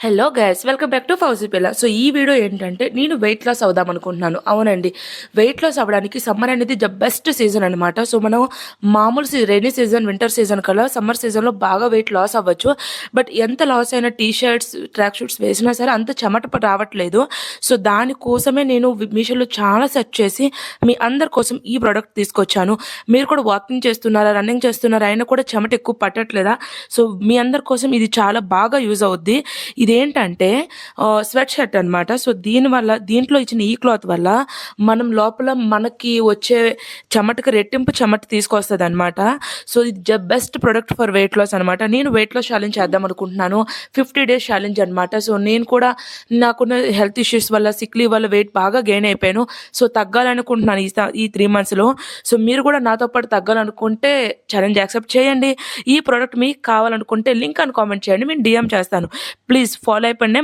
Hello guys, welcome back to fauji పిల్ల. So ఈ video ఏంటంటే నేను వెయిట్ లాస్ అవుదాం అనుకుంటున్నాను. అవునండి, వెయిట్ లాస్ అవ్వడానికి సమ్మర్ అనేది ద బెస్ట్ సీజన్ అనమాట. సో మనం మామూలు రైనీ సీజన్, వింటర్ సీజన్ కల్లా సమ్మర్ సీజన్లో బాగా వెయిట్ లాస్ అవ్వచ్చు. బట్ ఎంత లాస్ అయినా టీ షర్ట్స్, ట్రాక్ షూట్స్ వేసినా సరే అంత చెమట రావట్లేదు. సో దానికోసమే నేను మీషోలో చాలా సెర్చ్ చేసి మీ అందరి కోసం ఈ ప్రోడక్ట్ తీసుకొచ్చాను. మీరు కూడా వాకింగ్ చేస్తున్నారా, రన్నింగ్ చేస్తున్నారా, అయినా కూడా చెమట ఎక్కువ పట్టట్లేదా? సో మీ అందరి కోసం ఇది చాలా బాగా యూజ్ అవుద్ది. ఇదేంటంటే స్వెట్ షర్ట్ అనమాట. సో దీంట్లో ఇచ్చిన ఈ క్లాత్ వల్ల మనం లోపల మనకి వచ్చే చెమటకి రెట్టింపు చెమట తీసుకొస్తుంది అనమాట. సో ఇది best product for weight loss అనమాట. నేను వెయిట్ లాస్ ఛాలెంజ్ చేద్దాం అనుకుంటున్నాను. 50 days ఛాలెంజ్ అనమాట. సో నేను కూడా నాకున్న హెల్త్ ఇష్యూస్ వల్ల, సిక్ లీవ్ వల్ల వెయిట్ బాగా గెయిన్ అయిపోయాను. సో తగ్గాలనుకుంటున్నాను ఈ 3 monthsలో. సో మీరు కూడా నాతో పాటు తగ్గాలనుకుంటే ఛాలెంజ్ యాక్సెప్ట్ చేయండి. ఈ ప్రోడక్ట్ మీకు కావాలనుకుంటే లింక్ అని కామెంట్ చేయండి, నేను డిఎం చేస్తాను. ప్లీజ్ ఫాలో అయిపోండి.